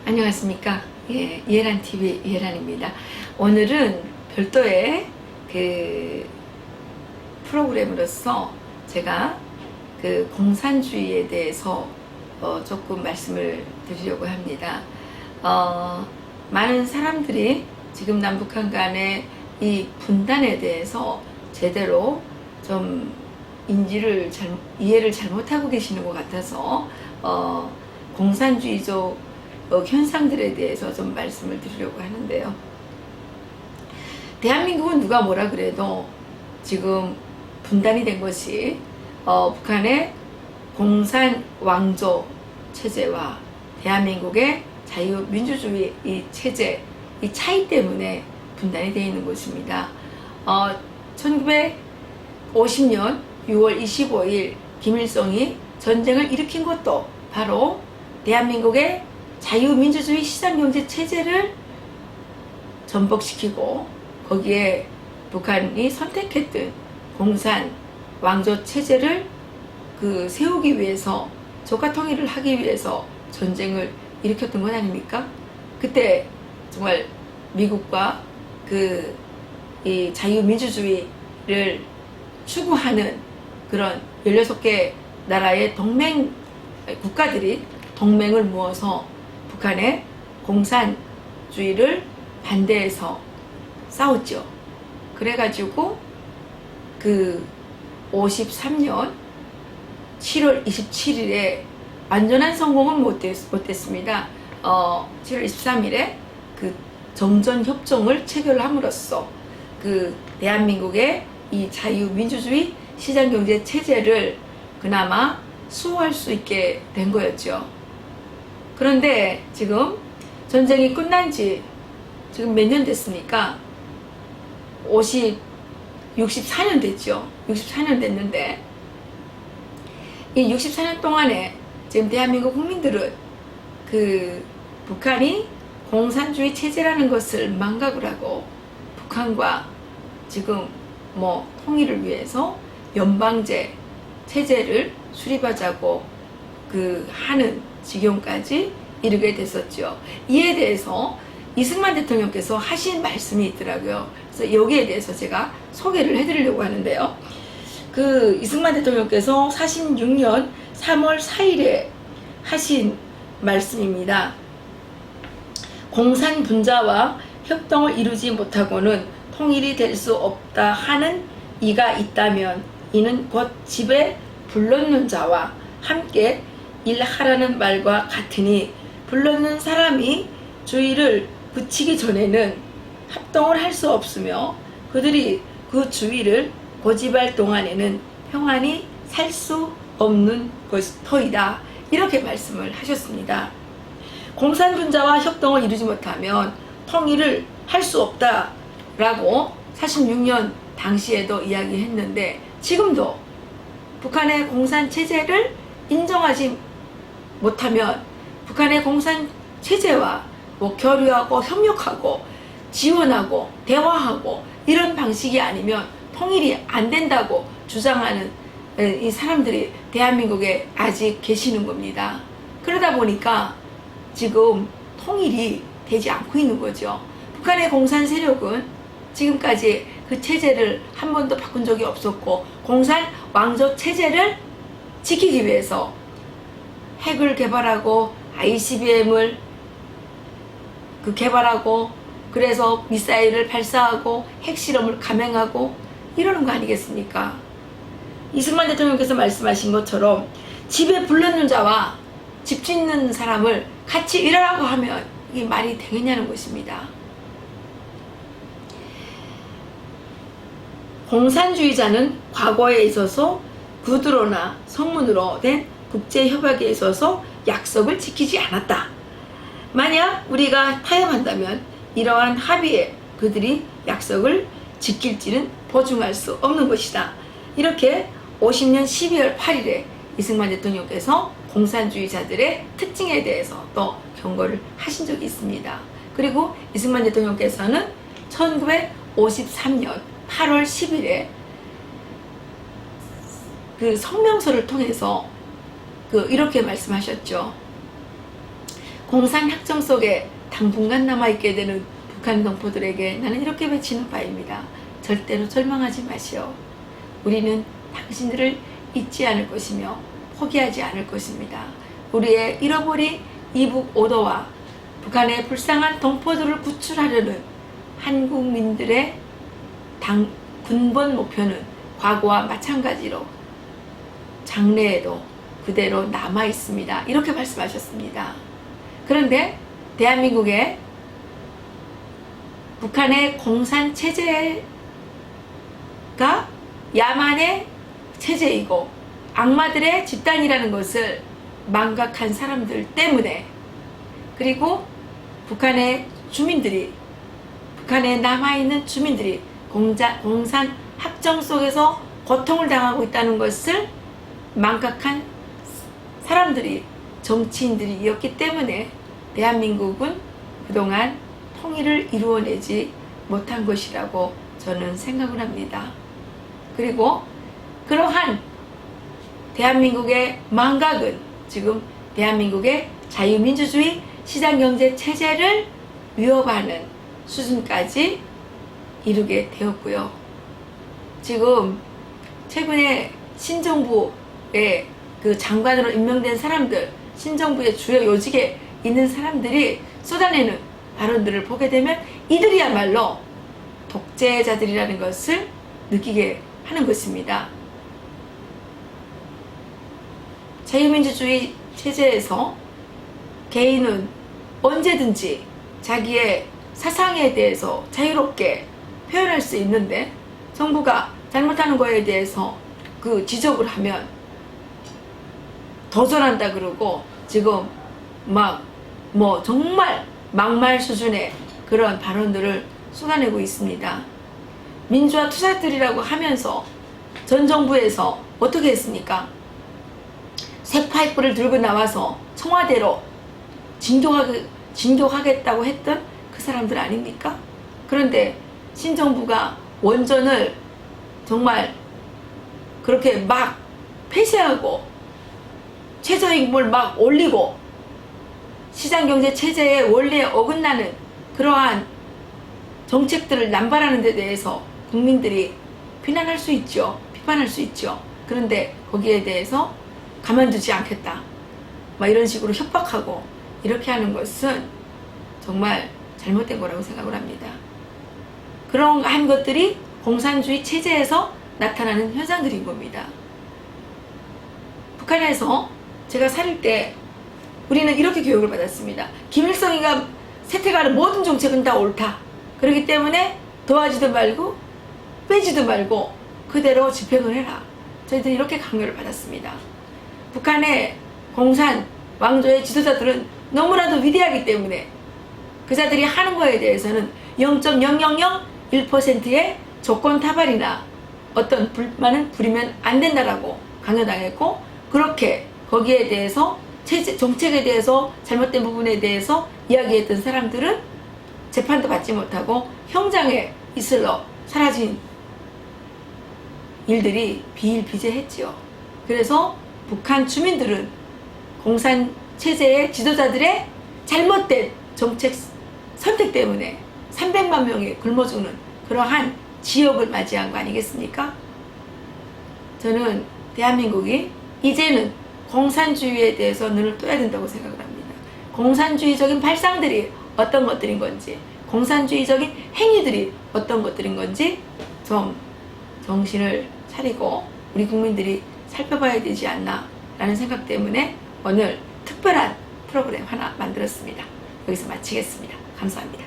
안녕하십니까. 예, 이해란TV 이해란입니다. 오늘은 별도의 그 프로그램으로서 제가 그 공산주의에 대해서 조금 말씀을 드리려고 합니다. 많은 사람들이 지금 남북한 간의 이 분단에 대해서 제대로 좀 이해를 잘못하고 계시는 것 같아서 공산주의적 현상들에 대해서 좀 말씀을 드리려고 하는데요. 대한민국은 누가 뭐라 그래도 지금 분단이 된 것이 북한의 공산 왕조 체제와 대한민국의 자유민주주의 이 체제, 이 차이 때문에 분단이 되어 있는 것입니다. 1950년 6월 25일 김일성이 전쟁을 일으킨 것도 바로 대한민국의 자유민주주의 시장경제 체제를 전복시키고 거기에 북한이 선택했던 공산 왕조 체제를 세우기 위해서 조가통일을 하기 위해서 전쟁을 일으켰던 것 아닙니까? 그때 정말 미국과 이 자유민주주의를 추구하는 그런 16개 나라의 국가들이 동맹을 모아서 북한의 공산주의를 반대해서 싸웠죠. 그래가지고 53년 7월 27일에 완전한 성공은 못됐습니다. 7월 23일에 정전협정을 체결함으로써 대한민국의 이 자유민주주의 시장경제 체제를 그나마 수호할 수 있게 된 거였죠. 그런데 지금 전쟁이 끝난 지 지금 몇 년 됐습니까? 64년 됐죠. 64년 됐는데 이 64년 동안에 지금 대한민국 국민들은 북한이 공산주의 체제라는 것을 망각을 하고 북한과 지금 통일을 위해서 연방제 체제를 수립하자고 하는 지경까지 이르게 됐었죠. 이에 대해서 이승만 대통령께서 하신 말씀이 있더라고요. 그래서 여기에 대해서 제가 소개를 해드리려고 하는데요. 이승만 대통령께서 46년 3월 4일에 하신 말씀입니다. 공산 분자와 협동을 이루지 못하고는 통일이 될 수 없다 하는 이가 있다면 이는 곧 집에 불러놓는 자와 함께 일하라는 말과 같으니 불러놓는 사람이 주의를 붙이기 전에는 합동을 할 수 없으며 그들이 그 주의를 고집할 동안에는 평안히 살 수 없는 터이다. 이렇게 말씀을 하셨습니다. 공산분자와 협동을 이루지 못하면 통일을 할 수 없다라고 46년 당시에도 이야기했는데 지금도 북한의 공산체제를 인정하지 못하면 북한의 공산체제와 교류하고 협력하고 지원하고 대화하고 이런 방식이 아니면 통일이 안 된다고 주장하는 이 사람들이 대한민국에 아직 계시는 겁니다. 그러다 보니까 지금 통일이 되지 않고 있는 거죠. 북한의 공산 세력은 지금까지 그 체제를 한 번도 바꾼 적이 없었고 공산 왕조 체제를 지키기 위해서 핵을 개발하고 ICBM을 개발하고 그래서 미사일을 발사하고 핵실험을 감행하고 이러는 거 아니겠습니까? 이승만 대통령께서 말씀하신 것처럼 집에 불러놓는 자와 집 짓는 사람을 같이 일하라고 하면 이게 말이 되겠냐는 것입니다. 공산주의자는 과거에 있어서 구두로나 성문으로 된 국제협약에 있어서 약속을 지키지 않았다. 만약 우리가 타협한다면 이러한 합의에 그들이 약속을 지킬지는 보증할 수 없는 것이다. 이렇게 50년 12월 8일에 이승만 대통령께서 공산주의자들의 특징에 대해서 또 경고를 하신 적이 있습니다. 그리고 이승만 대통령께서는 1953년 8월 10일에 성명서를 통해서 이렇게 말씀하셨죠. 공산 학정 속에 당분간 남아있게 되는 북한 동포들에게 나는 이렇게 외치는 바입니다. 절대로 절망하지 마시오. 우리는 당신들을 잊지 않을 것이며 포기하지 않을 것입니다. 우리의 잃어버린 이북 오도와 북한의 불쌍한 동포들을 구출하려는 한국민들의 근본 목표는 과거와 마찬가지로 장래에도 그대로 남아 있습니다. 이렇게 말씀하셨습니다. 그런데 대한민국의 북한의 공산 체제가 야만의 체제이고 악마들의 집단이라는 것을 망각한 사람들 때문에, 그리고 북한의 주민들이, 북한에 남아있는 주민들이 공산 학정 속에서 고통을 당하고 있다는 것을 망각한 사람들이, 정치인들이었기 때문에 대한민국은 그동안 통일을 이루어내지 못한 것이라고 저는 생각을 합니다. 그리고 그러한 대한민국의 망각은 지금 대한민국의 자유민주주의 시장경제 체제를 위협하는 수준까지 이르게 되었고요. 지금 최근에 신정부의 그 장관으로 임명된 사람들, 신정부의 주요 요직에 있는 사람들이 쏟아내는 발언들을 보게 되면 이들이야말로 독재자들이라는 것을 느끼게 하는 것입니다. 자유민주주의 체제에서 개인은 언제든지 자기의 사상에 대해서 자유롭게 표현할 수 있는데, 정부가 잘못하는 거에 대해서 그 지적을 하면 도전한다 그러고 지금 정말 막말 수준의 그런 발언들을 쏟아내고 있습니다. 민주화 투사들이라고 하면서 전 정부에서 어떻게 했습니까? 새 파이프를 들고 나와서 청와대로 진격하겠다고 했던 그 사람들 아닙니까? 그런데 신정부가 원전을 정말 그렇게 막 폐쇄하고 최저임금을 막 올리고 시장경제 체제의 원리에 어긋나는 그러한 정책들을 남발하는 데 대해서 국민들이 비난할 수 있죠. 비판할 수 있죠. 그런데 거기에 대해서 가만두지 않겠다, 이런 식으로 협박하고 이렇게 하는 것은 정말 잘못된 거라고 생각을 합니다. 그러한 것들이 공산주의 체제에서 나타나는 현상들인 겁니다. 북한에서 제가 살릴 때 우리는 이렇게 교육을 받았습니다. 김일성이가 세태가는 모든 정책은 다 옳다. 그렇기 때문에 도와지도 말고 빼지도 말고 그대로 집행을 해라. 저희들은 이렇게 강요를 받았습니다. 북한의 공산 왕조의 지도자들은 너무나도 위대하기 때문에 그자들이 하는 거에 대해서는 0.0001%의 조건 타발이나 어떤 불만을 부리면 안 된다라고 강요당했고, 그렇게 거기에 대해서 정책에 대해서 잘못된 부분에 대해서 이야기했던 사람들은 재판도 받지 못하고 형장에 이슬러 사라진 일들이 비일비재했지요. 그래서 북한 주민들은 공산 체제의 지도자들의 잘못된 정책 선택 때문에 300만 명이 굶어 죽는 그러한 지역을 맞이한 거 아니겠습니까? 저는 대한민국이 이제는 공산주의에 대해서 눈을 떠야 된다고 생각을 합니다. 공산주의적인 발상들이 어떤 것들인 건지, 공산주의적인 행위들이 어떤 것들인 건지 좀 정신을 차리고 우리 국민들이 살펴봐야 되지 않나 라는 생각 때문에 오늘 특별한 프로그램 하나 만들었습니다. 여기서 마치겠습니다. 감사합니다.